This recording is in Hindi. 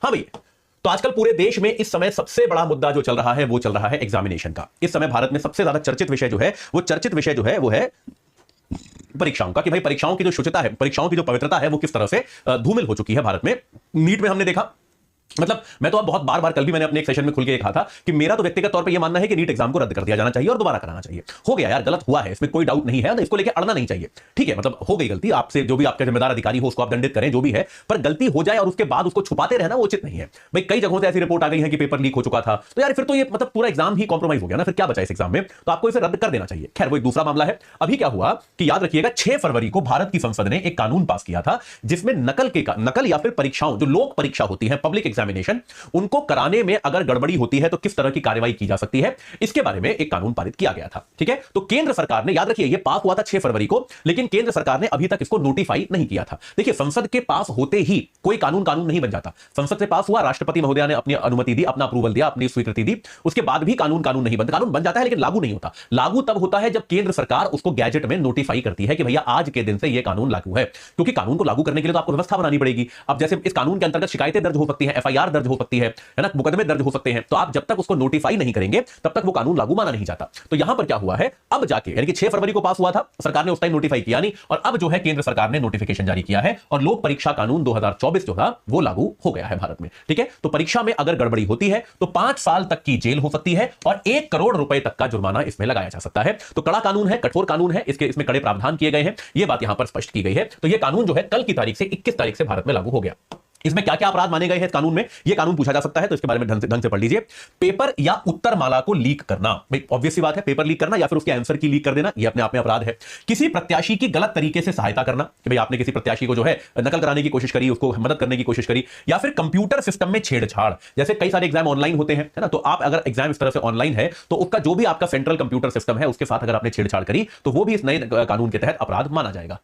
हाँ भैया, तो आजकल पूरे देश में इस समय सबसे बड़ा मुद्दा जो चल रहा है वो चल रहा है एग्जामिनेशन का। इस समय भारत में सबसे ज्यादा चर्चित विषय जो है वो है परीक्षाओं का, कि भाई परीक्षाओं की जो शुचिता है, परीक्षाओं की जो पवित्रता है वो किस तरह से धूमिल हो चुकी है भारत में। नीट में हमने देखा, मतलब मैं तो अब बहुत बार कल भी मैंने अपने एक सेशन में खुल के कहा था कि मेरा तो व्यक्तिगत तौर पे ये मानना है कि नीट एग्जाम को रद्द कर दिया जाना चाहिए और दोबारा कराना चाहिए। हो गया यार, गलत हुआ है, इसमें कोई डाउट नहीं है, इसको लेकर अड़ना नहीं चाहिए। ठीक है, मतलब हो गई गलती, आपसे जो भी आपके जिम्मेदार अधिकारी हो उसको आप दंडित करें, जो भी है, पर गलती हो जाए और उसके बाद उसको छुपाते रहना वो उचित नहीं है। भाई कई जगहों से ऐसी रिपोर्ट आ गई है कि पेपर लीक हो चुका था, तो यार फिर तो ये मतलब पूरा एग्जाम ही कॉम्प्रोमाइज हो गया ना, फिर क्या बचा इस एग्जाम में, तो आपको इसे रद्द कर देना चाहिए। खैर वो एक दूसरा मामला है। अभी क्या हुआ कि याद रखिएगा 6 फरवरी को भारत की संसद ने एक कानून पास किया था जिसमें नकल या फिर परीक्षाओं, जो लोक परीक्षा होती है, पब्लिक एग्जामिनेशन, उनको कराने में अगर गड़बड़ी होती है तो किस तरह की कार्रवाई की जा सकती है, इसके बारे में एक कानून पारित किया गया था। ठीक है, तो केंद्र सरकार ने, याद रखिए यह पास हुआ था 6 फरवरी को, लेकिन केंद्र सरकार ने अभी तक इसको नोटिफाई नहीं किया था। देखिए, संसद के पास होते ही कोई कानून नहीं बन जाता। संसद से पास हुआ, राष्ट्रपति महोदय ने अपनी अनुमति दी, अपना अप्रूवल दिया, अपनी स्वीकृति दी, उसके बाद भी कानून नहीं बनता। कानून बन जाता है लेकिन लागू नहीं होता। लागू तब होता है जब केंद्र सरकार उसको गैजेट में नोटिफाई करती है कि भैया आज के दिन से यह कानून लागू है। क्योंकि कानून को लागू करने के लिए तो आपको व्यवस्था बनानी पड़ेगी। अब जैसे इस कानून के अंतर्गत शिकायतें दर्ज हो सकती हैं, एफआईआर दर्ज हो सकती है ना, मुकदमे दर्ज हो सकते हैं, तो आप जब तक उसको नोटिफाई नहीं करेंगे तब तक वो कानून लागू माना नहीं जाता। तो यहां पर क्या हुआ है, अब जाके, यानी कि 6 फरवरी को पास हुआ था, सरकार ने उस टाइम नोटिफाई किया नहीं, और अब जो है केंद्र सरकार ने नोटिफिकेशन जारी किया है और लोक परीक्षा कानून 2024 जो था वो लागू हो गया है भारत में। ठीक है, तो परीक्षा में अगर गड़बड़ी होती है तो 5 साल तक की जेल हो सकती है और 1 करोड़ रुपए तक का जुर्माना इसमें लगाया जा सकता है। तो कड़ा कानून है, कठोर कानून है, इसमें कड़े प्रावधान किए गए हैं, ये बात यहां पर स्पष्ट की गई है। तो यह कानून जो है कल की तारीख से 21 तारीख से भारत में लागू हो गया। इसमें क्या क्या अपराध माने गए हैं इस कानून में, यह कानून पूछा जा सकता है, तो इसके बारे में ढंग से पढ़ लीजिए। पेपर या उत्तर माला को लीक करना, भाई ऑब्वियस सी बात है, पेपर लीक करना या फिर उसके आंसर की लीक कर देना, यह अपने आप में अपराध है। किसी प्रत्याशी की गलत तरीके से सहायता करना, कि भाई आपने किसी प्रत्याशी को जो है नकल कराने की कोशिश करी, उसको मदद करने की कोशिश करी, या फिर कंप्यूटर सिस्टम में छेड़छाड़, जैसे कई सारे एग्जाम ऑनलाइन होते हैं, है ना, तो आप अगर एग्जाम इस तरह से ऑनलाइन है तो उसका जो भी आपका सेंट्रल कंप्यूटर सिस्टम है उसके साथ अगर आपने छेड़छाड़ करी तो वो भी इस नए कानून के तहत अपराध माना जाएगा।